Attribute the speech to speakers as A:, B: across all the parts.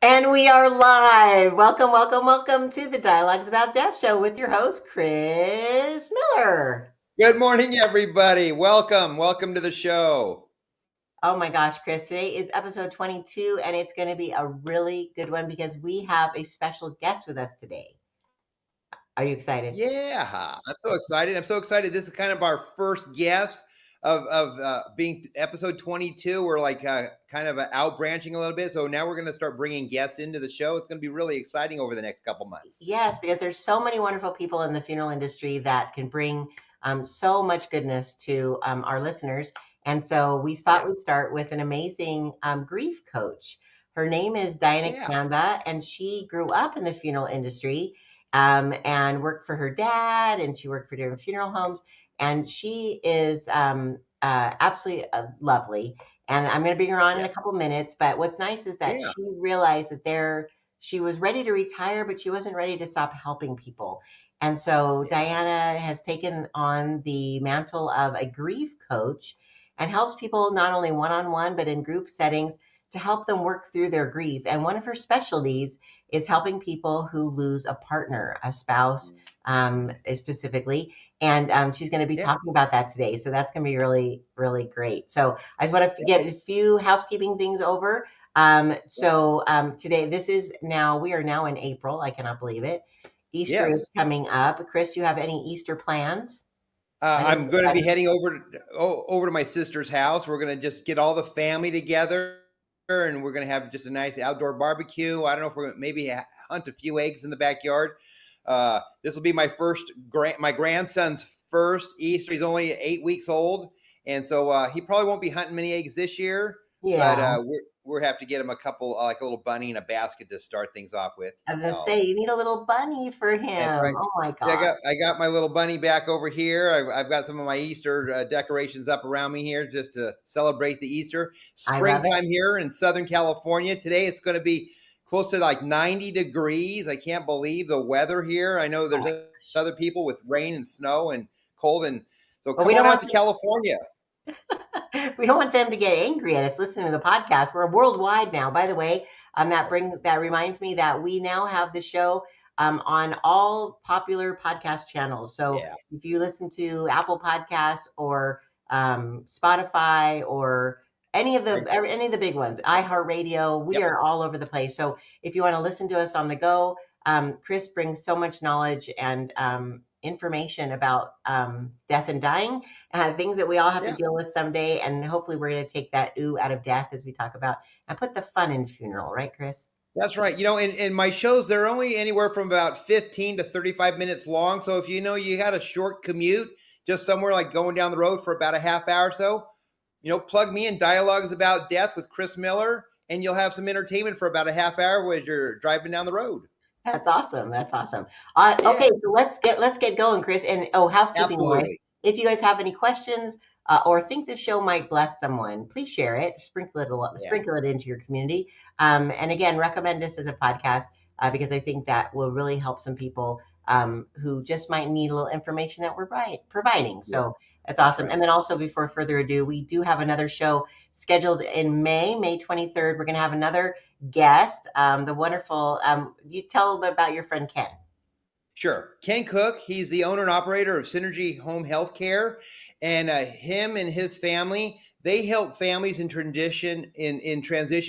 A: And we are live. Welcome to the Dialogues About Death show with your host, Chris Miller.
B: Good morning, everybody. Welcome to the show.
A: Oh my gosh, Chris, today is episode 22, and it's going to be a really good one because we have a special guest with us today. Are you excited?
B: Yeah, I'm so excited. I'm so excited. This is kind of our first guest of being episode 22. We're like kind of out branching a little bit. So now we're going to start bringing guests into the show. It's going to be really exciting over the next couple months.
A: Yes, because there's so many wonderful people in the funeral industry that can bring so much goodness to our listeners. And so we thought we'd
B: Yes.
A: start with an amazing grief coach. Her name is Diana
B: Yeah.
A: Camba, and she grew up in the funeral industry and worked for her dad, and she worked for different funeral homes. And she is absolutely lovely. And I'm going to bring her on in a
B: Yes.
A: couple minutes. But what's nice is that
B: Yeah.
A: she realized that she was ready to retire, but she wasn't ready to stop helping people. And so
B: Yeah.
A: Diana has taken on the mantle of a grief coach and helps people not only one on one, but in group settings to help them work through their grief. And one of her specialties is helping people who lose a partner, a spouse specifically. And she's going to be
B: Yeah.
A: talking about that today. So that's going to be really, really great. So I just want to get a few housekeeping things over. Today, we are now in April. I cannot believe it. Easter is
B: Yes.
A: coming up. Chris, do you have any Easter plans?
B: I'm going to be heading over to my sister's house. We're going to just get all the family together, and we're going to have just a nice outdoor barbecue. I don't know if we're going to maybe hunt a few eggs in the backyard. This will be my grandson's first Easter. He's only 8 weeks old, and so he probably won't be hunting many eggs this year.
A: Yeah.
B: But we're have to get him a couple, like a little bunny and a basket to start things off with.
A: I was gonna
B: So.
A: say you need a little bunny for
B: That's
A: him.
B: right.
A: Oh my
B: Yeah,
A: God.
B: I got my little bunny back over here. I've got some of my Easter decorations up around me here just to celebrate the Easter.
A: I love it.
B: Springtime here in Southern California. Today it's going to be close to like 90 degrees. I can't believe the weather here. I know
A: Oh my
B: there's other people with rain and snow and cold. And so
A: But we
B: come
A: don't
B: on
A: want
B: out to California.
A: we don't want them to get angry at us listening to the podcast. We're worldwide now. By the way, that reminds me that we now have the show on all popular podcast channels. So
B: Yeah.
A: if you listen to Apple Podcasts or Spotify or
B: Right.
A: any of the big ones, iHeartRadio, we
B: Yep.
A: are all over the place. So if you want to listen to us on the go, Chris brings so much knowledge and information about death and dying, things that we all have to
B: Yeah.
A: deal with someday. And hopefully we're going to take that ooh out of death as we talk about and put the fun in funeral, right, Chris?
B: That's right. In my shows, they're only anywhere from about 15 to 35 minutes long. So if you had a short commute, just somewhere like going down the road for about a half hour or so, plug me in Dialogues About Death with Chris Miller, and you'll have some entertainment for about a half hour as you're driving down the road.
A: That's awesome. That's awesome.
B: Yeah,
A: Okay, so let's get going, Chris. And housekeeping wise,
B: absolutely.
A: if you guys have any questions or think the show might bless someone, please share it,
B: Yeah,
A: sprinkle it into your community. And again, recommend this as a podcast because I think that will really help some people who just might need a little information that we're providing.
B: yeah,
A: So that's
B: that's
A: awesome.
B: right.
A: And then also, before further ado, we do have another show scheduled in May 23rd. We're going to have another guest, the wonderful. You tell a little bit about your friend Ken.
B: Sure. Ken Cook, he's the owner and operator of Synergy Home Healthcare, and him and his family, they help families in transition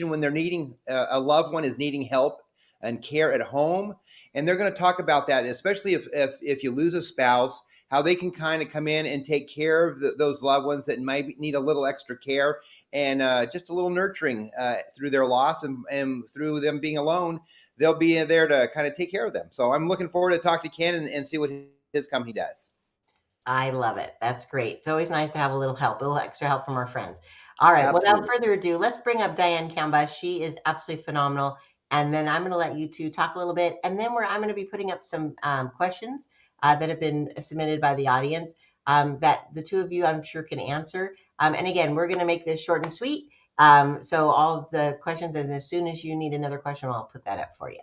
B: when they're needing a loved one is needing help and care at home, and they're going to talk about that, especially if you lose a spouse, how they can kind of come in and take care of those loved ones that might need a little extra care and just a little nurturing through their loss and through them being alone. They'll be there to kind of take care of them. So I'm looking forward to talk to Ken and see what his company does.
A: I love it. That's great. It's always nice to have a little help, a little extra help from our friends. All right. Without
B: Absolutely.
A: further ado, let's bring up Diane Camba. She is absolutely phenomenal. And then I'm going to let you two talk a little bit. And then I'm going to be putting up some questions that have been submitted by the audience that the two of you, I'm sure, can answer. And again, we're going to make this short and sweet. So all of the questions, and as soon as you need another question, I'll put that up for you.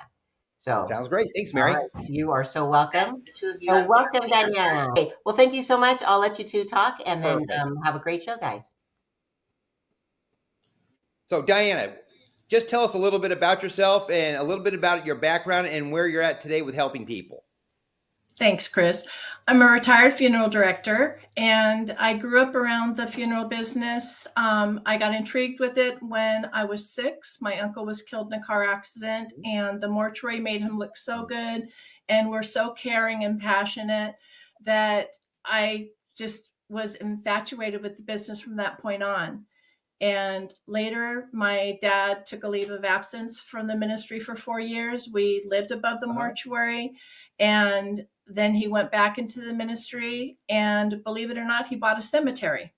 A: So,
B: Sounds great. Thanks,
A: all
B: Mary.
A: right, you are so welcome. So welcome, Diana. Okay, well, thank you so much. I'll let you two talk and then
B: Perfect.
A: have a great show, guys.
B: So, Diana, just tell us a little bit about yourself and a little bit about your background and where you're at today with helping people.
C: Thanks, Chris. I'm a retired funeral director, and I grew up around the funeral business. I got intrigued with it when I was 6. My uncle was killed in a car accident, and the mortuary made him look so good, and we're so caring and passionate that I just was infatuated with the business from that point on. And later, my dad took a leave of absence from the ministry for 4 years. We lived above the
B: Uh-huh.
C: mortuary, and then he went back into the ministry. And believe it or not, he bought a cemetery.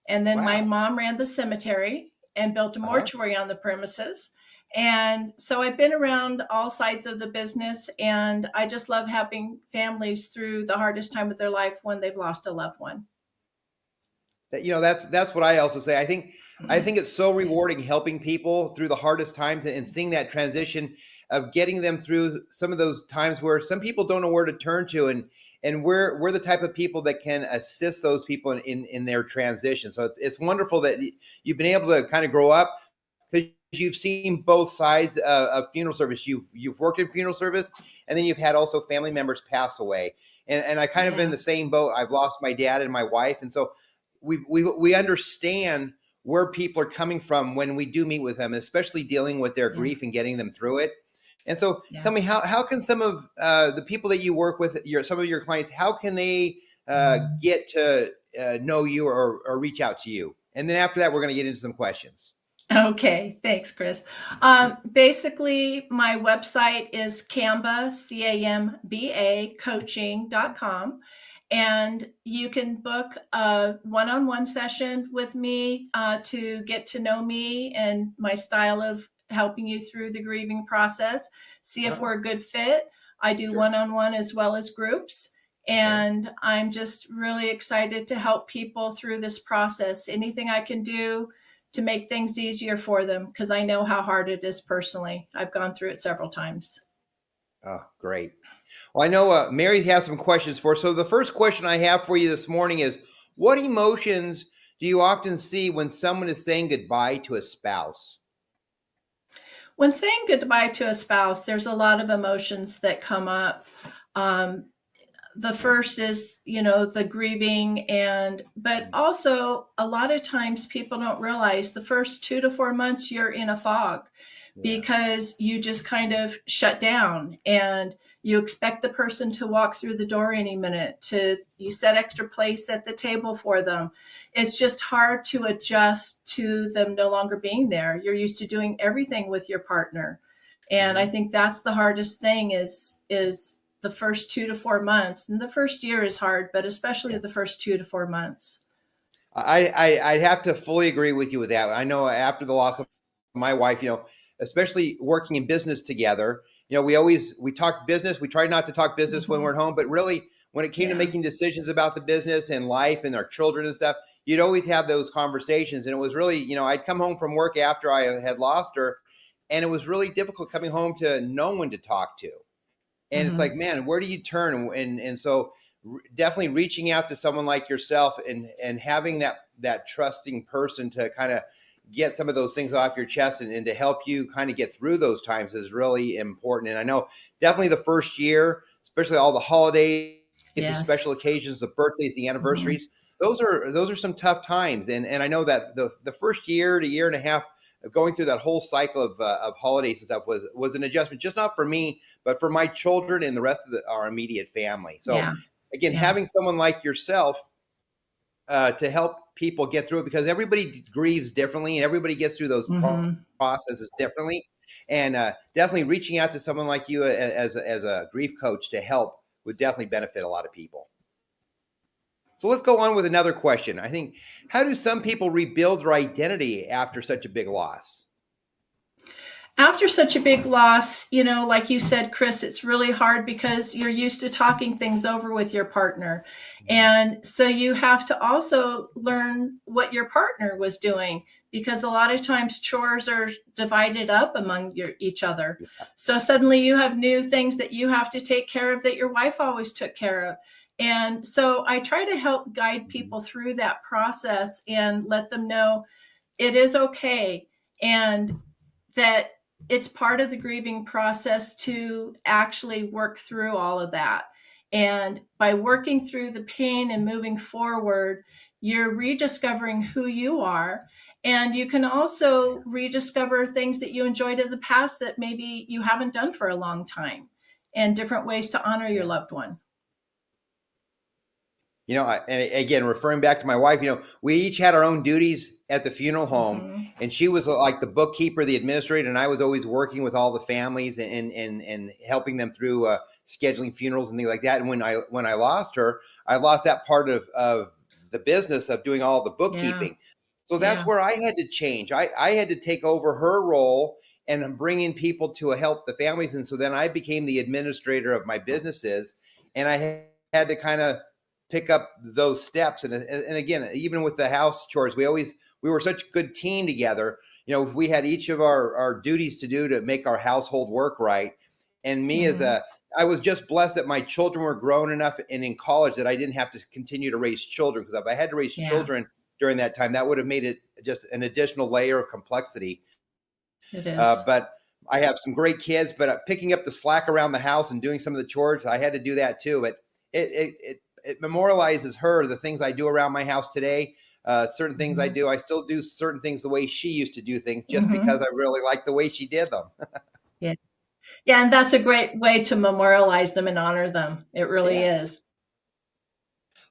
C: And then my
B: Wow.
C: mom ran the cemetery and built a
B: Uh-huh.
C: mortuary on the premises. And so I've been around all sides of the business, and I just love helping families through the hardest time of their life when they've lost a loved one.
B: That's what I also say. I think it's so rewarding helping people through the hardest times and seeing that transition of getting them through some of those times where some people don't know where to turn to, and we're the type of people that can assist those people in their transition. So it's wonderful that you've been able to kind of grow up because you've seen both sides of funeral service. You've worked in funeral service, and then you've had also family members pass away. And I kind of been
C: Yeah.
B: the same boat. I've lost my dad and my wife, and so we understand where people are coming from when we do meet with them, especially dealing with their
C: Yeah.
B: grief and getting them through it. And so,
C: Yeah.
B: tell me, how can some of the people that you work with, some of your clients, how can they get to know you or reach out to you? And then after that, we're going to get into some questions.
C: Okay, thanks, Chris. Basically, my website is Camba, Camba coaching.com. And you can book a one-on-one session with me to get to know me and my style of helping you through the grieving process, see if
B: Uh-huh.
C: we're a good fit. I do
B: Sure.
C: one-on-one as well as groups.
B: Okay.
C: And I'm just really excited to help people through this process. Anything I can do to make things easier for them, because I know how hard it is personally. I've gone through it several times.
B: Oh, great. Well, I know Mary has some questions for us. So the first question I have for you this morning is, what emotions do you often see when someone is saying goodbye to a spouse?
C: When saying goodbye to a spouse, there's a lot of emotions that come up. Um, the first is, the grieving, but also a lot of times people don't realize the first 2 to 4 months you're in a fog
B: Yeah.
C: because you just kind of shut down and you expect the person to walk through the door any minute. You set extra place at the table for them. It's just hard to adjust to them no longer being there. You're used to doing everything with your partner. And I
B: Mhm.
C: think that's the hardest thing is the first 2 to 4 months. And the first year is hard, but especially
B: Yeah.
C: the first 2 to 4 months.
B: I'd have to fully agree with you with that. I know after the loss of my wife, especially working in business together, we talk business. We try not to talk business when
C: Mm-hmm.
B: we're at home, but really when it came to
C: Yeah.
B: making decisions about the business and life and our children and stuff, you'd always have those conversations. And it was really, I'd come home from work after I had lost her, and it was really difficult coming home to no one to talk to. And it's like,
C: Mm-hmm.
B: man, where do you turn? And so definitely reaching out to someone like yourself and having that trusting person to kind of get some of those things off your chest and to help you kind of get through those times is really important. And I know definitely the first year, especially all the holidays, the
C: Yes.
B: special occasions, the birthdays, the
C: Mm-hmm.
B: anniversaries, those are some tough times. And I know that the first year to year and a half of going through that whole cycle of holidays and stuff was an adjustment, just not for me, but for my children and the rest of our immediate family. So
C: Yeah.
B: again,
C: Yeah.
B: having someone like yourself to help people get through it, because everybody grieves differently and everybody gets through those
C: Mm-hmm.
B: processes differently. And definitely reaching out to someone like you as a grief coach to help would definitely benefit a lot of people. So let's go on with another question. I think, how do some people rebuild their identity after such a big loss?
C: After such a big loss, like you said, Chris, it's really hard because you're used to talking things over with your partner. And so you have to also learn what your partner was doing, because a lot of times chores are divided up among each other. So suddenly you have new things that you have to take care of that your wife always took care of. And so I try to help guide people through that process and let them know it is okay. And that it's part of the grieving process to actually work through all of that. And by working through the pain and moving forward, you're rediscovering who you are. And you can also rediscover things that you enjoyed in the past that maybe you haven't done for a long time, and different ways to honor your loved one.
B: And again, referring back to my wife, we each had our own duties at the funeral home, and she was like the bookkeeper, the administrator, and I was always working with all the families and helping them through scheduling funerals and things like that. And when I lost her, I lost that part of the business of doing all the bookkeeping. Yeah. So that's where I had to change. I had to take over her role and bring in people to help the families. And so then I became the administrator of my businesses, and I had to kind of pick up those steps. And again, even with the house chores, we were such a good team together. We had each of our duties to do to make our household work right. And me I was just blessed that my children were grown enough and in college that I didn't have to continue to raise children, because if I had to raise children during that time, that would have made it just an additional layer of complexity.
C: It is.
B: But I have some great kids, but picking up the slack around the house and doing some of the chores, I had to do that too. But it memorializes her, the things I do around my house today. Certain things I do, I still do certain things the way she used to do things, just because I really like the way she did them.
C: Yeah, and that's a great way to memorialize them and honor them. It really is.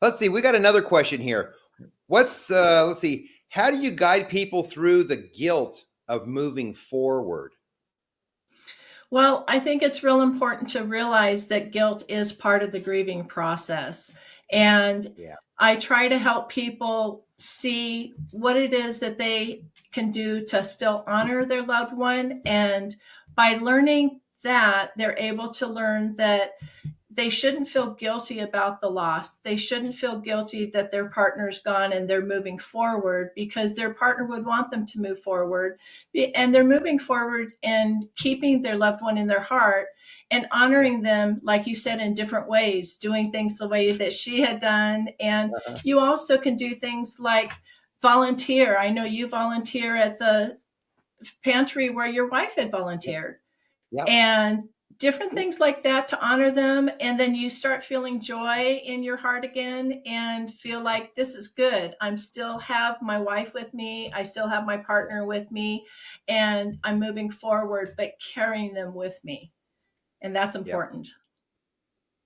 B: Let's see, we got another question here. Let's see, how do you guide people through the guilt of moving forward?
C: Well, I think it's real important to realize that guilt is part of the grieving process. And I try to help people see what it is that they can do to still honor their loved one. And by learning that, they're able to learn that they shouldn't feel guilty about the loss. They shouldn't feel guilty that their partner's gone and they're moving forward, because their partner would want them to move forward. And they're moving forward and keeping their loved one in their heart and honoring them, like you said, in different ways, doing things the way that she had done. And you also can do things like volunteer. I know you volunteer at the pantry where your wife had volunteered. And different things like that to honor them. And then you start feeling joy in your heart again and feel like this is good. I still have my wife with me. I still have my partner with me, and I'm moving forward, but carrying them with me. And that's important.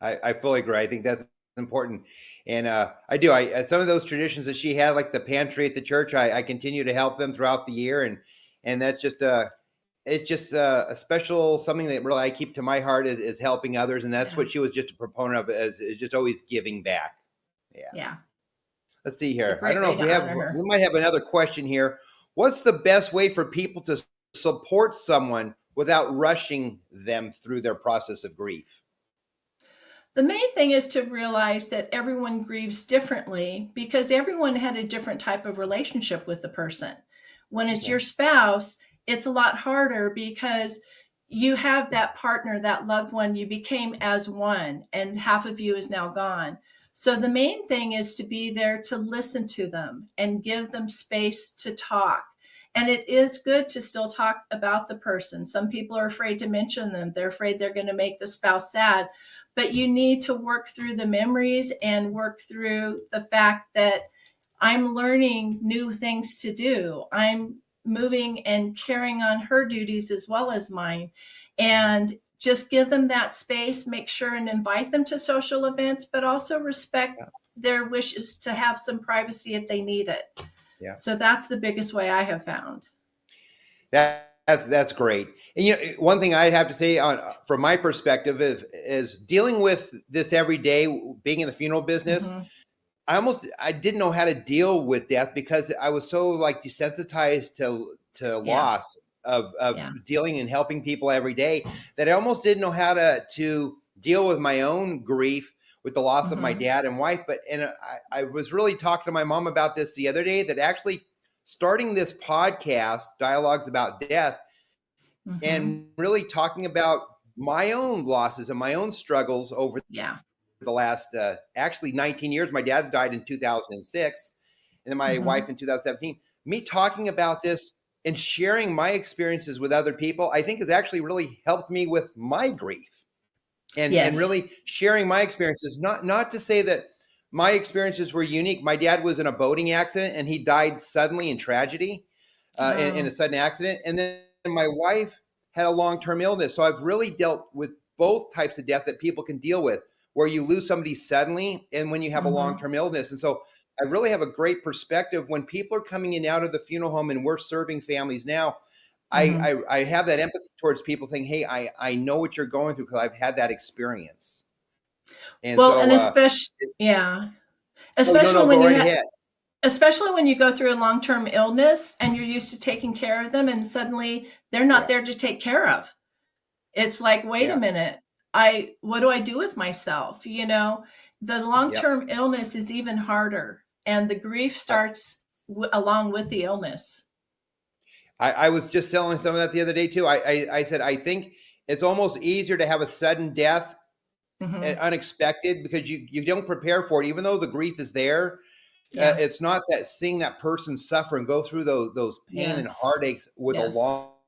B: I fully agree. I think that's important. And I do. Some of those traditions that she had, like the pantry at the church, I continue to help them throughout the year. And that's just it's just a special something that really I keep to my heart is helping others. And that's what she was just a proponent of, is just always giving back. Yeah. Let's see here. I don't know if we might have another question here. What's the best way for people to support someone without rushing them through their process of grief?
C: The main thing is to realize that everyone grieves differently, because everyone had a different type of relationship with the person. When it's your spouse, it's a lot harder, because you have that partner, that loved one, you became as one, and half of you is now gone. So the main thing is to be there to listen to them and give them space to talk. And it is good to still talk about the person. Some people are afraid to mention them. They're afraid they're going to make the spouse sad. But you need to work through the memories and work through the fact that I'm learning new things to do. I'm moving and carrying on her duties as well as mine. And just give them that space, make sure and invite them to social events, but also respect their wishes to have some privacy if they need it. So that's the biggest way I have found.
B: That's great. And one thing I'd have to say from my perspective is dealing with this every day, being in the funeral business. I didn't know how to deal with death, because I was so desensitized to loss of dealing and helping people every day, that I almost didn't know how to deal with my own grief with the loss of my dad and wife. And I was really talking to my mom about this the other day, that actually starting this podcast, Dialogues About Death, and really talking about my own losses and my own struggles over the last actually 19 years. My dad died in 2006, and then my wife in 2017. Me talking about this and sharing my experiences with other people, I think has actually really helped me with my grief and
C: Yes.
B: really sharing my experiences. Not to say that my experiences were unique. My dad was in a boating accident and he died suddenly in tragedy, in a sudden accident. And then my wife had a long-term illness. So I've really dealt with both types of death that people can deal with, where you lose somebody suddenly and when you have a long-term illness. And so I really have a great perspective when people are coming in out of the funeral home and we're serving families now. I have that empathy towards people saying, hey, I know what you're going through because I've had that experience. And
C: Well,
B: so,
C: and especially, yeah, especially
B: no,
C: when
B: go
C: you
B: right ahead.
C: especially when you go through a long-term illness and you're used to taking care of them and suddenly they're not
B: Yeah.
C: there to take care of. It's like, wait a minute, what do I do with myself? You know, the long-term illness is even harder, and the grief starts along with the illness.
B: I was just telling some of that the other day too. I said, I think it's almost easier to have a sudden death, unexpected, because you don't prepare for it, even though the grief is there. It's not that seeing that person suffer and go through those pain and heartaches with a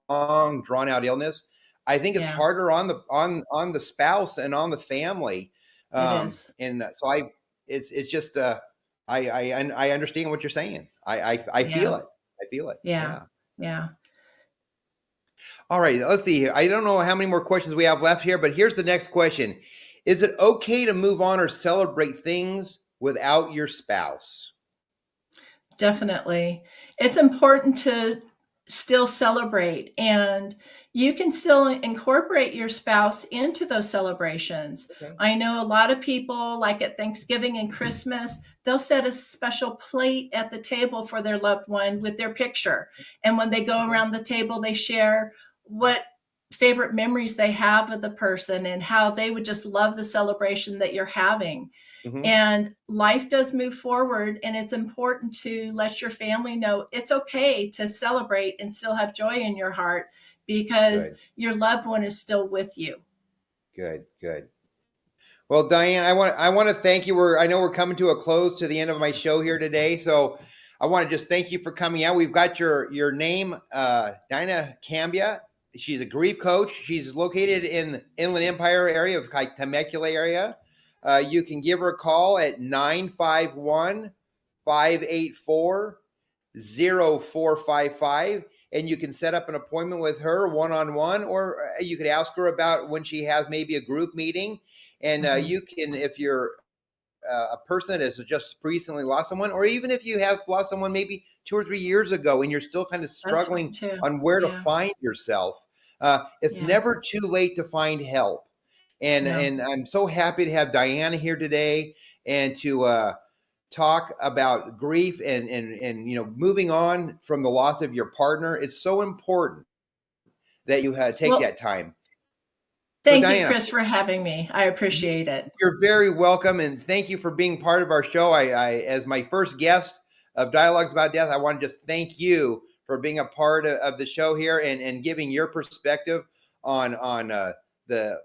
B: long drawn out illness. I think it's harder on the spouse and on the family.
C: It is.
B: And so it's just I understand what you're saying. I feel it. I feel it.
C: Yeah.
B: All right, let's see here. I don't know how many more questions we have left here, but here's the next question. Is it okay to move on or celebrate things without your spouse?
C: Definitely. It's important to still celebrate, and you can still incorporate your spouse into those celebrations. Okay. I know a lot of people, like at Thanksgiving and Christmas, they'll set a special plate at the table for their loved one with their picture. And when they go around the table, they share what favorite memories they have of the person and how they would just love the celebration that you're having. And life does move forward, and it's important to let your family know it's okay to celebrate and still have joy in your heart because your loved one is still with you.
B: Good. Well, Diane, I want to thank you. I know we're coming to a close to the end of my show here today, so I want to just thank you for coming out. We've got your name, Dinah Camba. She's a grief coach. She's located in the Inland Empire area of Temecula area. You can give her a call at 951-584-0455, and you can set up an appointment with her one-on-one, or you could ask her about when she has maybe a group meeting. And you can, if you're a person that has just recently lost someone, or even if you have lost someone maybe 2 or 3 years ago and you're still kind of struggling on where to find yourself, it's never too late to find help. And I'm so happy to have Diana here today and to talk about grief and moving on from the loss of your partner. It's so important that you take that time.
C: Thank you, Chris, for having me. I appreciate it.
B: You're very welcome, and thank you for being part of our show. I as my first guest of Dialogues About Death, I want to just thank you for being a part of the show here and giving your perspective on the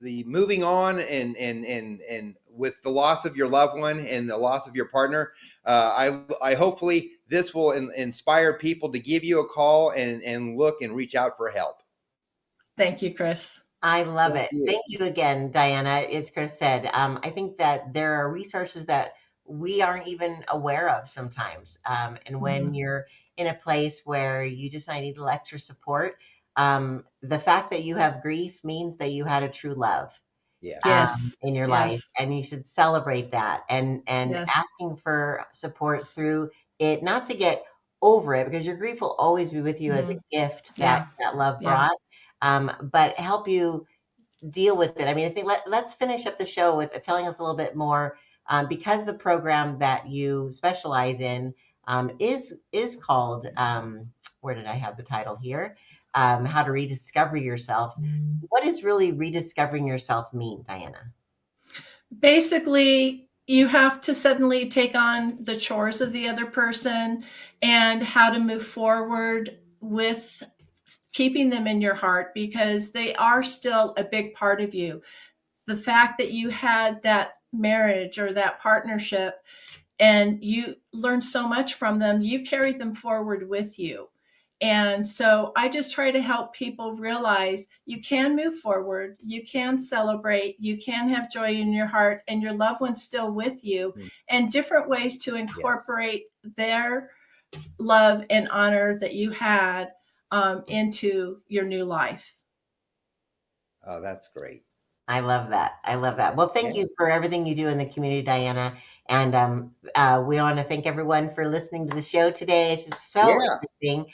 B: moving on and with the loss of your loved one and the loss of your partner. I hopefully this will inspire people to give you a call and look and reach out for help.
C: Thank you, Chris.
A: I love it. Thank you again, Diana. As Chris said, I think that there are resources that we aren't even aware of sometimes. And when you're in a place where you just need a little extra support, the fact that you have grief means that you had a true love in your life, and you should celebrate that and asking for support through it, not to get over it, because your grief will always be with you as a gift that love brought. But help you deal with it. I mean, I think let's finish up the show with telling us a little bit more, because the program that you specialize in is called, where did I have the title here? How to Rediscover Yourself. What does really rediscovering yourself mean, Diana?
C: Basically, you have to suddenly take on the chores of the other person and how to move forward with keeping them in your heart, because they are still a big part of you. The fact that you had that marriage or that partnership and you learned so much from them, you carried them forward with you. And so I just try to help people realize you can move forward, you can celebrate, you can have joy in your heart, and your loved one's still with you, and different ways to incorporate their love and honor that you had into your new life.
B: Oh, that's great.
A: I love that. I love that. Well, thank
B: Yeah.
A: you for everything you do in the community, Diana. And we want to thank everyone for listening to the show today. It's just so
B: Yeah.
A: interesting,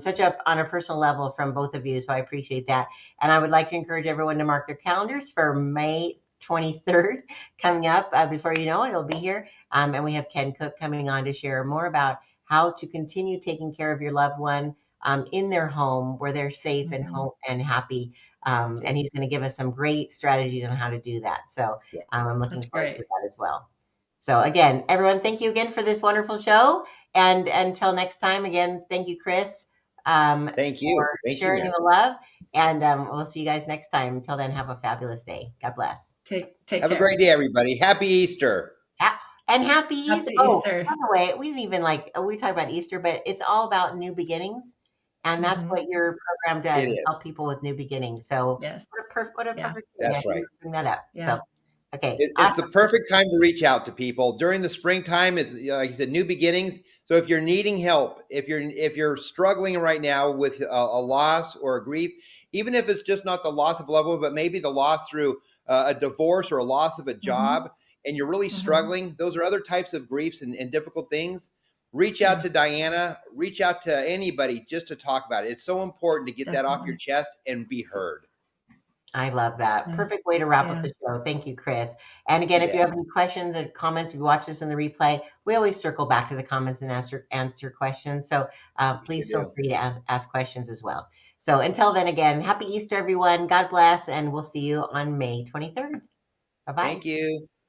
A: such on a personal level from both of you. So I appreciate that. And I would like to encourage everyone to mark their calendars for May 23rd coming up. Before you know it, it'll be here. And we have Ken Cook coming on to share more about how to continue taking care of your loved one in their home where they're safe and home and happy. And he's going to give us some great strategies on how to do that. So
B: Yeah.
A: I'm looking
C: That's
A: forward
C: great.
A: to that as well. So again, everyone, thank you again for this wonderful show. And until next time, again, thank you, Chris,
B: Thank you.
A: for
B: Thank you,
A: sharing
B: Mary.
A: the love. And we'll see you guys next time. Until then, have a fabulous day. God bless.
C: Take
B: Have
C: care.
B: a great day, everybody. Happy Easter.
A: And happy Easter.
C: Happy
A: Oh,
C: Easter.
A: by the way, we didn't even we talk about Easter, but it's all about new beginnings. And that's what your program does,
B: It is.
A: help people with new beginnings. So
C: Yes.
A: what a
C: Yeah.
A: perfect
B: That's right.
A: bring that up.
C: Yeah.
A: So, okay.
B: It's the perfect time to reach out to people during the springtime. It's, like you said, new beginnings. So if you're needing help, if you're struggling right now with a loss or a grief, even if it's just not the loss of a loved one, but maybe the loss through a divorce or a loss of a job, and you're really struggling, those are other types of griefs and difficult things. Reach out to Diana, reach out to anybody just to talk about it. It's so important to get that off your chest and be heard.
A: I love that.
C: Yeah.
A: Perfect way to wrap up the show. Thank you, Chris. And again, if you have any questions or comments, if you watch this in the replay, we always circle back to the comments and answer questions. So please feel free to ask questions as well. So until then, again, happy Easter, everyone. God bless, and we'll see you on May 23rd. Bye-bye.
B: Thank you.